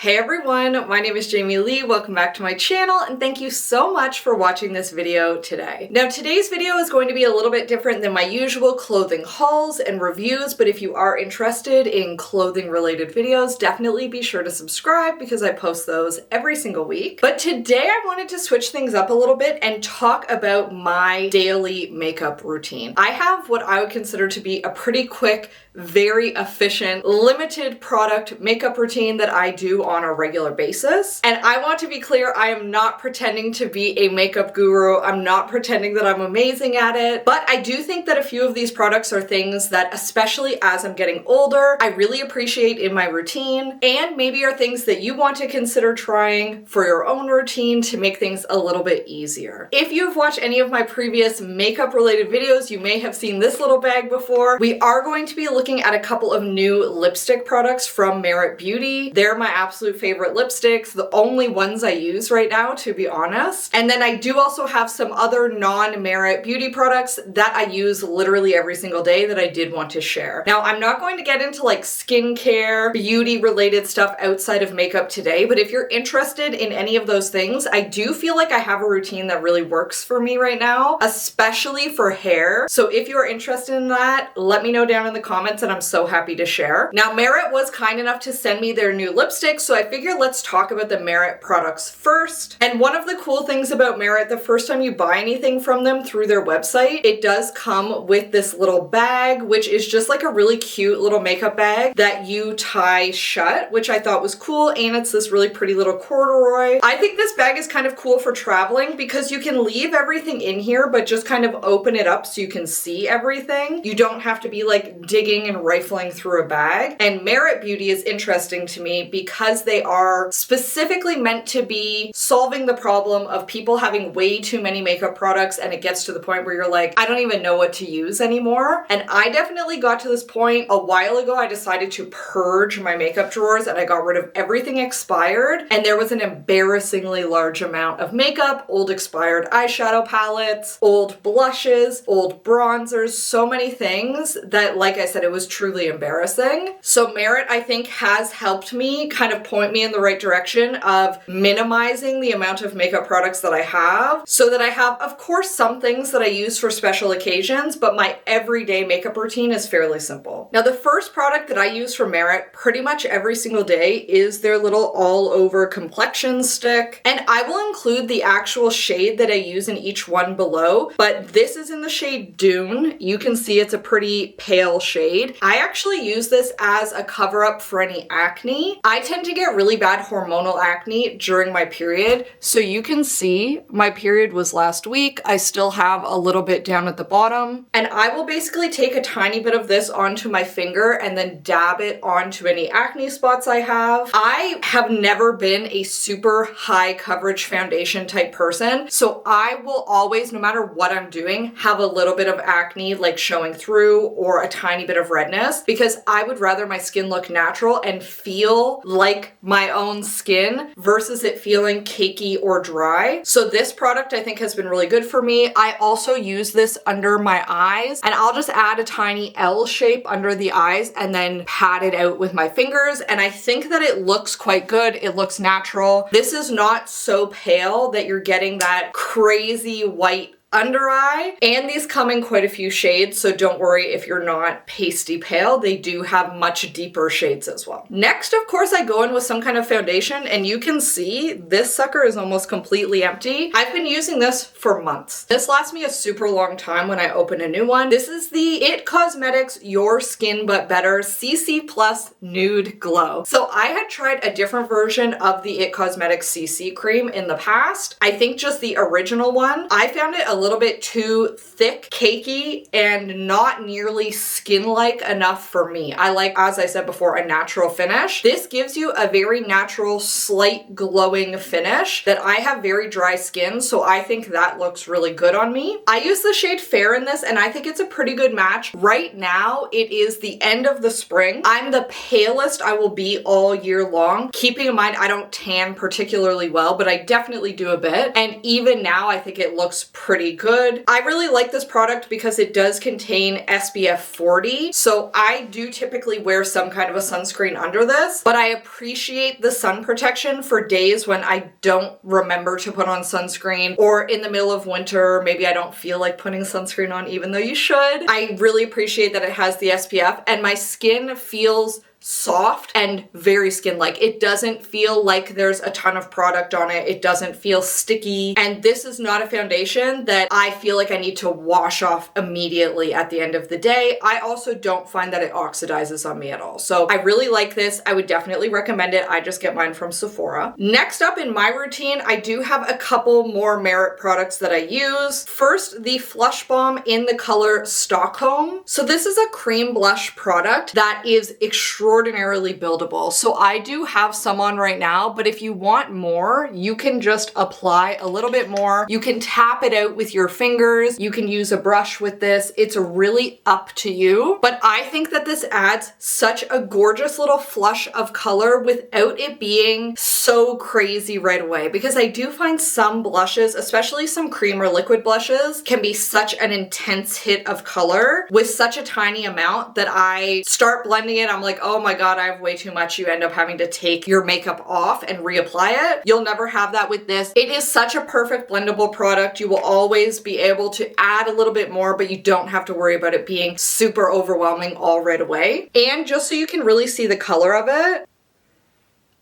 Hey everyone, my name is Jamie Lee. Welcome back to my channel and thank you so much for watching this video today. Now today's video is going to be a little bit different than my usual clothing hauls and reviews, but if you are interested in clothing related videos, definitely be sure to subscribe because I post those every single week. But today I wanted to switch things up a little bit and talk about my daily makeup routine. I have what I would consider to be a pretty quick, very efficient, limited product makeup routine that I do on a regular basis. And I want to be clear, I am not pretending to be a makeup guru. I'm not pretending that I'm amazing at it, but I do think that a few of these products are things that, especially as I'm getting older, I really appreciate in my routine, and maybe are things that you want to consider trying for your own routine to make things a little bit easier. If you've watched any of my previous makeup related videos, you may have seen this little bag before. We are going to be looking at a couple of new lipstick products from Merit Beauty. They're my absolute favorite lipsticks, the only ones I use right now, to be honest. And then I do also have some other non-Merit Beauty products that I use literally every single day that I did want to share. Now, I'm not going to get into like skincare, beauty related stuff outside of makeup today, but if you're interested in any of those things, I do feel like I have a routine that really works for me right now, especially for hair. So if you're interested in that, let me know down in the comments and I'm so happy to share. Now, Merit was kind enough to send me their new lipsticks, so I figured let's talk about the Merit products first. And one of the cool things about Merit, the first time you buy anything from them through their website, it does come with this little bag, which is just like a really cute little makeup bag that you tie shut, which I thought was cool, and it's this really pretty little corduroy. I think this bag is kind of cool for traveling because you can leave everything in here, but just kind of open it up so you can see everything. You don't have to be like digging and rifling through a bag. And Merit Beauty is interesting to me because they are specifically meant to be solving the problem of people having way too many makeup products, and it gets to the point where you're like, I don't even know what to use anymore. And I definitely got to this point a while ago. I decided to purge my makeup drawers and I got rid of everything expired, and there was an embarrassingly large amount of makeup, old expired eyeshadow palettes, old blushes, old bronzers, so many things that, like I said, it was truly embarrassing. So Merit, I think, has helped me kind of point me in the right direction of minimizing the amount of makeup products that I have, so that I have, of course, some things that I use for special occasions, but my everyday makeup routine is fairly simple. Now, the first product that I use from Merit pretty much every single day is their little all-over complexion stick, and I will include the actual shade that I use in each one below, but this is in the shade Dune. You can see it's a pretty pale shade. I actually use this as a cover-up for any acne. I tend to get really bad hormonal acne during my period, so you can see my period was last week. I still have a little bit down at the bottom, and I will basically take a tiny bit of this onto my finger and then dab it onto any acne spots I have. I have never been a super high coverage foundation type person, so I will always, no matter what I'm doing, have a little bit of acne like showing through or a tiny bit of redness, because I would rather my skin look natural and feel like my own skin versus it feeling cakey or dry. So this product I think has been really good for me. I also use this under my eyes, and I'll just add a tiny L shape under the eyes and then pat it out with my fingers, and I think that it looks quite good. It looks natural. This is not so pale that you're getting that crazy white under eye, and these come in quite a few shades, so don't worry if you're not pasty pale. They do have much deeper shades as well. Next, of course, I go in with some kind of foundation, and you can see this sucker is almost completely empty. I've been using this for months. This lasts me a super long time when I open a new one. This is the IT Cosmetics Your Skin But Better CC Plus Nude Glow. So I had tried a different version of the IT Cosmetics CC cream in the past. I think just the original one. I found it a little bit too thick, cakey, and not nearly skin-like enough for me. I like, as I said before, a natural finish. This gives you a very natural, slight glowing finish that I have very dry skin, so I think that looks really good on me. I use the shade Fair in this, and I think it's a pretty good match. Right now, it is the end of the spring. I'm the palest I will be all year long. Keeping in mind, I don't tan particularly well, but I definitely do a bit. And even now, I think it looks pretty good. I really like this product because it does contain SPF 40, so I do typically wear some kind of a sunscreen under this, but I appreciate the sun protection for days when I don't remember to put on sunscreen, or in the middle of winter, maybe I don't feel like putting sunscreen on even though you should. I really appreciate that it has the SPF, and my skin feels soft and very skin-like. It doesn't feel like there's a ton of product on it. It doesn't feel sticky. And this is not a foundation that I feel like I need to wash off immediately at the end of the day. I also don't find that it oxidizes on me at all. So I really like this. I would definitely recommend it. I just get mine from Sephora. Next up in my routine, I do have a couple more Merit products that I use. First, the Flush Balm in the color Stockholm. So this is a cream blush product that is extraordinarily buildable. So I do have some on right now, but if you want more, you can just apply a little bit more. You can tap it out with your fingers. You can use a brush with this. It's really up to you. But I think that this adds such a gorgeous little flush of color without it being so crazy right away. Because I do find some blushes, especially some cream or liquid blushes, can be such an intense hit of color with such a tiny amount that I start blending it. I'm like, oh my God, I have way too much. You end up having to take your makeup off and reapply it. You'll never have that with this. It is such a perfect blendable product. You will always be able to add a little bit more, but you don't have to worry about it being super overwhelming all right away. And just so you can really see the color of it,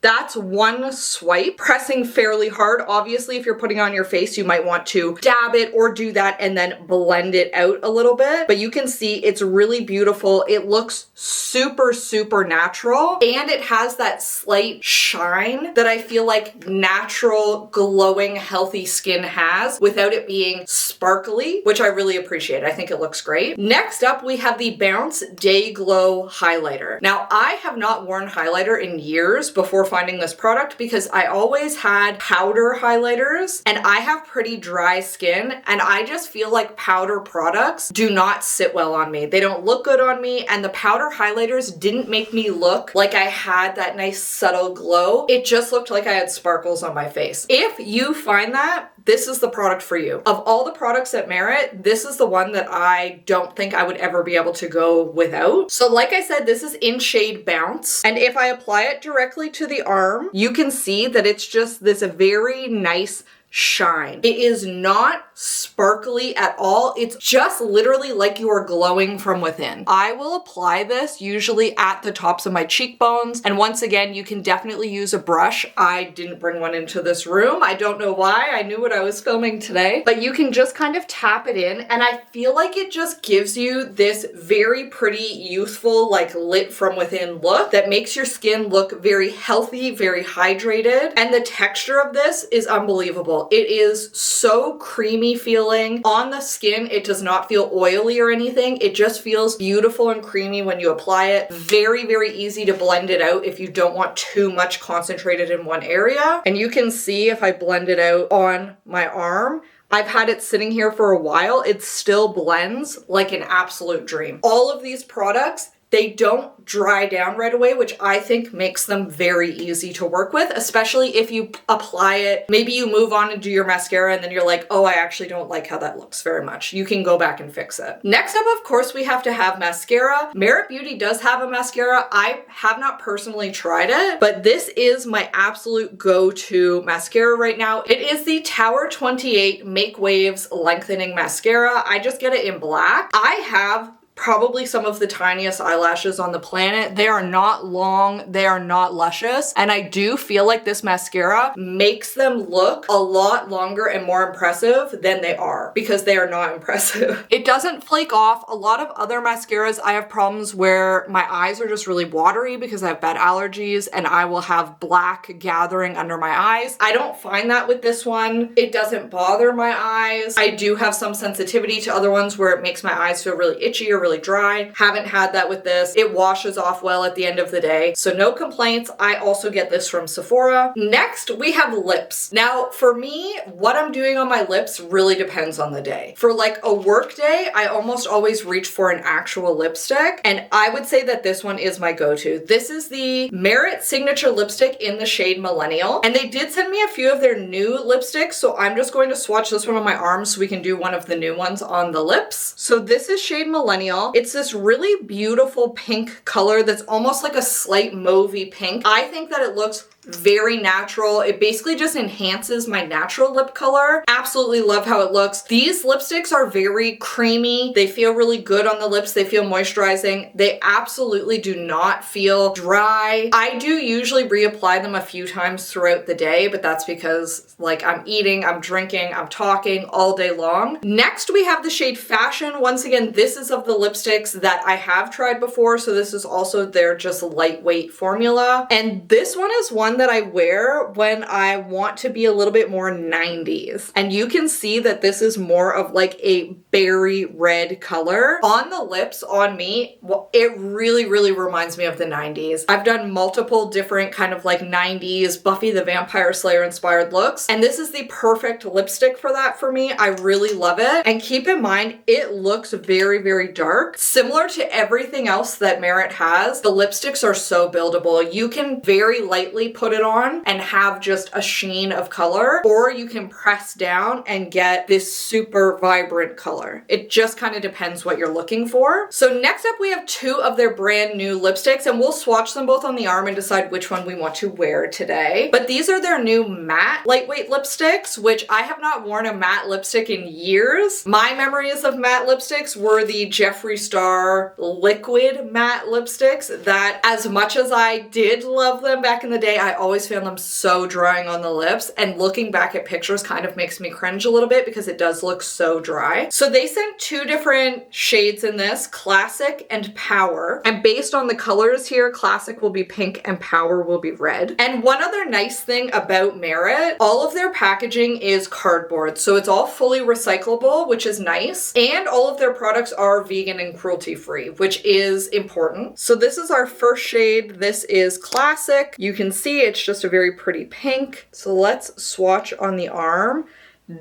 that's one swipe, pressing fairly hard. Obviously, if you're putting it on your face, you might want to dab it or do that and then blend it out a little bit. But you can see it's really beautiful. It looks super, super natural. And it has that slight shine that I feel like natural, glowing, healthy skin has without it being sparkly, which I really appreciate. I think it looks great. Next up, we have the Bounce Day Glow Highlighter. Now, I have not worn highlighter in years before finding this product because I always had powder highlighters and I have pretty dry skin, and I just feel like powder products do not sit well on me. They don't look good on me, and the powder highlighters didn't make me look like I had that nice subtle glow. It just looked like I had sparkles on my face. If you find that, this is the product for you. Of all the products at Merit, this is the one that I don't think I would ever be able to go without. So like I said, this is in shade Bounce. And if I apply it directly to the arm, you can see that it's just this very nice shine. It is not sparkly at all. It's just literally like you are glowing from within. I will apply this usually at the tops of my cheekbones. And once again, you can definitely use a brush. I didn't bring one into this room. I don't know why. I knew what I was filming today. But you can just kind of tap it in, and I feel like it just gives you this very pretty, youthful, like lit from within look that makes your skin look very healthy, very hydrated. And the texture of this is unbelievable. It is so creamy feeling on the skin. It does not feel oily or anything. It just feels beautiful and creamy when you apply it. Very, very easy to blend it out if you don't want too much concentrated in one area. And you can see if I blend it out on my arm, I've had it sitting here for a while. It still blends like an absolute dream. All of these products, they don't dry down right away, which I think makes them very easy to work with, especially if you apply it. Maybe you move on and do your mascara and then you're like, oh, I actually don't like how that looks very much. You can go back and fix it. Next up, of course, we have to have mascara. Merit Beauty does have a mascara. I have not personally tried it, but this is my absolute go-to mascara right now. It is the Tower 28 Make Waves Lengthening Mascara. I just get it in black. I have probably some of the tiniest eyelashes on the planet. They are not long, they are not luscious, and I do feel like this mascara makes them look a lot longer and more impressive than they are, because they are not impressive. It doesn't flake off. A lot of other mascaras, I have problems where my eyes are just really watery because I have bad allergies and I will have black gathering under my eyes. I don't find that with this one. It doesn't bother my eyes. I do have some sensitivity to other ones where it makes my eyes feel really itchy or really really dry. Haven't had that with this. It washes off well at the end of the day, so no complaints. I also get this from Sephora. Next, we have lips. Now, for me, what I'm doing on my lips really depends on the day. For like a work day, I almost always reach for an actual lipstick, and I would say that this one is my go-to. This is the Merit Signature Lipstick in the shade Millennial, and they did send me a few of their new lipsticks, so I'm just going to swatch this one on my arm so we can do one of the new ones on the lips. So this is shade Millennial. It's this really beautiful pink color that's almost like a slight mauvey pink. I think that it looks very natural. It basically just enhances my natural lip color. Absolutely love how it looks. These lipsticks are very creamy. They feel really good on the lips. They feel moisturizing. They absolutely do not feel dry. I do usually reapply them a few times throughout the day, but that's because like I'm eating, I'm drinking, I'm talking all day long. Next, we have the shade Fashion. Once again, this is of the lipsticks that I have tried before, so this is also their just lightweight formula. And this one is one that I wear when I want to be a little bit more 90s. And you can see that this is more of like a berry red color. On the lips, on me, well, it really reminds me of the 90s. I've done multiple different kind of like 90s Buffy the Vampire Slayer inspired looks, and this is the perfect lipstick for that for me. I really love it. And keep in mind, it looks very dark. Similar to everything else that Merit has, the lipsticks are so buildable. You can very lightly put it on and have just a sheen of color, or you can press down and get this super vibrant color. It just kind of depends what you're looking for. So next up, we have two of their brand new lipsticks, and we'll swatch them both on the arm and decide which one we want to wear today. But these are their new matte lightweight lipsticks, which I have not worn a matte lipstick in years. My memories of matte lipsticks were the Jeffree Star liquid matte lipsticks that, as much as I did love them back in the day, I always found them so drying on the lips, and looking back at pictures kind of makes me cringe a little bit because it does look so dry. So they sent two different shades in this, Classic and Power. And based on the colors here, Classic will be pink and Power will be red. And one other nice thing about Merit, all of their packaging is cardboard. So it's all fully recyclable, which is nice. And all of their products are vegan and cruelty free, which is important. So this is our first shade. This is Classic. You can see it's just a very pretty pink. So let's swatch on the arm.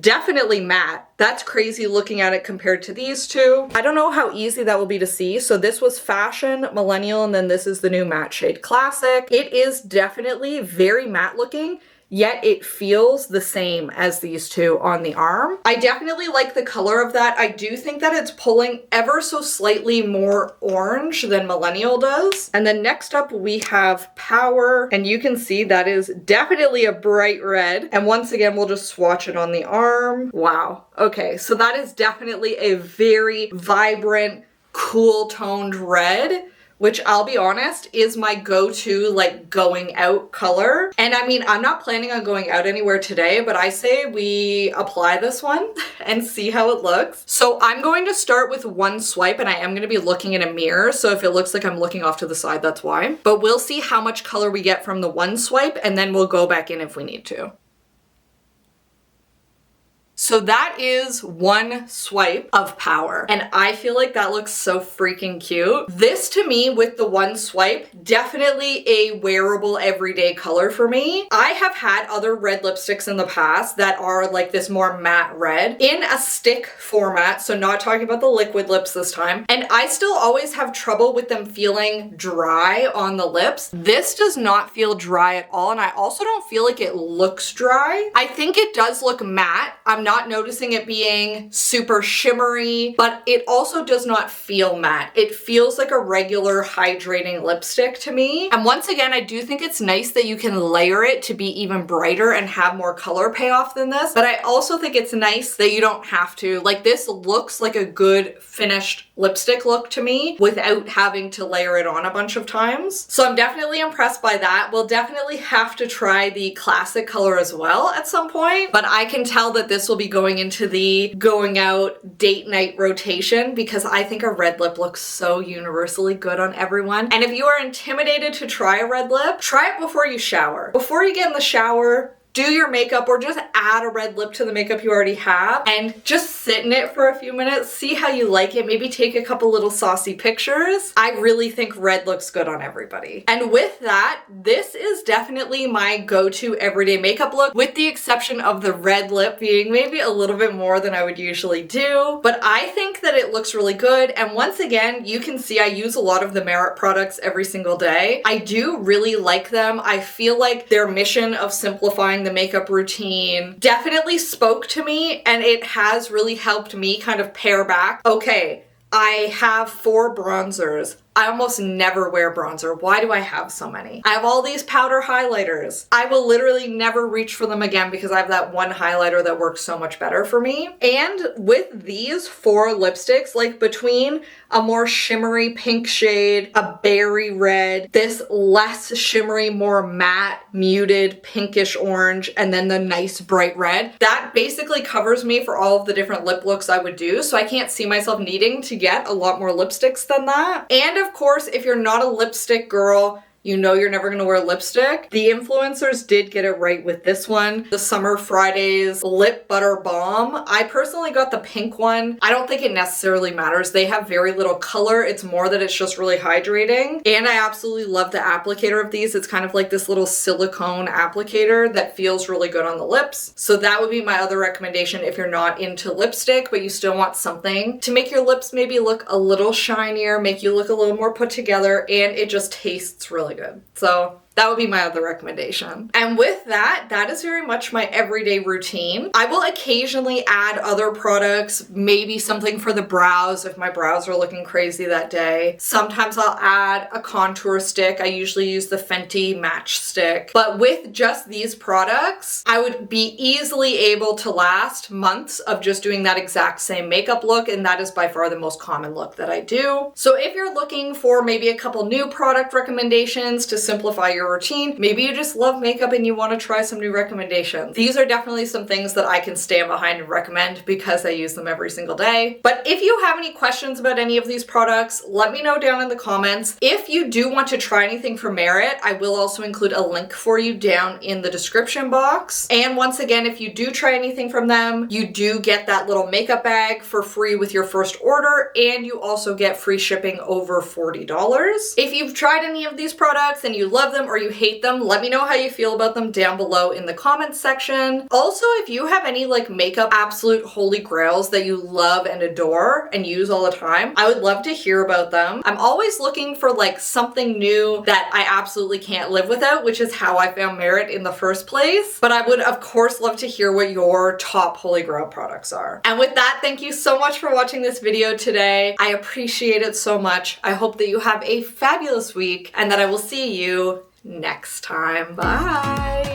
Definitely matte. That's crazy looking at it compared to these two. I don't know how easy that will be to see. So this was Fashion, Millennial, and then this is the new matte shade Classic. It is definitely very matte looking, yet it feels the same as these two on the arm. I definitely like the color of that. I do think that it's pulling ever so slightly more orange than Millennial does. And then next up we have Power, and you can see that is definitely a bright red. And once again, we'll just swatch it on the arm. Wow. Okay, so that is definitely a very vibrant, cool toned red, which I'll be honest is my go-to like going out color. And I mean, I'm not planning on going out anywhere today, but I say we apply this one and see how it looks. So I'm going to start with one swipe, and I am gonna be looking in a mirror. So if it looks like I'm looking off to the side, that's why. But we'll see how much color we get from the one swipe, and then we'll go back in if we need to. So that is one swipe of Power, and I feel like that looks so freaking cute. This to me with the one swipe, definitely a wearable everyday color for me. I have had other red lipsticks in the past that are like this more matte red in a stick format, so not talking about the liquid lips this time, and I still always have trouble with them feeling dry on the lips. This does not feel dry at all, and I also don't feel like it looks dry. I think it does look matte. I'm not noticing it being super shimmery, but it also does not feel matte. It feels like a regular hydrating lipstick to me. And once again, I do think it's nice that you can layer it to be even brighter and have more color payoff than this, but I also think it's nice that you don't have to. Like, this looks like a good finished lipstick look to me without having to layer it on a bunch of times. So I'm definitely impressed by that. We'll definitely have to try the Classic color as well at some point, but I can tell that this will be going into the going out date night rotation because I think a red lip looks so universally good on everyone. And if you are intimidated to try a red lip, try it before you shower. Before you get in the shower, do your makeup or just add a red lip to the makeup you already have and just sit in it for a few minutes, see how you like it, maybe take a couple little saucy pictures. I really think red looks good on everybody. And with that, this is definitely my go-to everyday makeup look, with the exception of the red lip being maybe a little bit more than I would usually do. But I think that it looks really good. And once again, you can see I use a lot of the Merit products every single day. I do really like them. I feel like their mission of simplifying the makeup routine definitely spoke to me, and it has really helped me kind of pare back. Okay, I have 4 bronzers. I almost never wear bronzer. Why do I have so many? I have all these powder highlighters. I will literally never reach for them again because I have that one highlighter that works so much better for me. And with these 4 lipsticks, like between a more shimmery pink shade, a berry red, this less shimmery, more matte, muted pinkish orange, and then the nice bright red, that basically covers me for all of the different lip looks I would do. So I can't see myself needing to get a lot more lipsticks than that. And of course, if you're not a lipstick girl, you know you're never gonna wear lipstick. The influencers did get it right with this one. The Summer Fridays Lip Butter Balm. I personally got the pink one. I don't think it necessarily matters. They have very little color. It's more that it's just really hydrating. And I absolutely love the applicator of these. It's kind of like this little silicone applicator that feels really good on the lips. So that would be my other recommendation if you're not into lipstick, but you still want something to make your lips maybe look a little shinier, make you look a little more put together, and it just tastes really good. So that would be my other recommendation. And with that, that is very much my everyday routine. I will occasionally add other products, maybe something for the brows if my brows are looking crazy that day. Sometimes I'll add a contour stick. I usually use the Fenty Match Stick. But with just these products, I would be easily able to last months of just doing that exact same makeup look, and that is by far the most common look that I do. So if you're looking for maybe a couple new product recommendations to simplify your routine, maybe you just love makeup and you want to try some new recommendations, these are definitely some things that I can stand behind and recommend because I use them every single day. But if you have any questions about any of these products, let me know down in the comments. If you do want to try anything from Merit, I will also include a link for you down in the description box. And once again, if you do try anything from them, you do get that little makeup bag for free with your first order, and you also get free shipping over $40. If you've tried any of these products and you love them or you hate them, let me know how you feel about them down below in the comments section. Also, if you have any like makeup absolute holy grails that you love and adore and use all the time, I would love to hear about them. I'm always looking for like something new that I absolutely can't live without, which is how I found Merit in the first place. But I would of course love to hear what your top holy grail products are. And with that, thank you so much for watching this video today. I appreciate it so much. I hope that you have a fabulous week and that I will see you next time. Bye!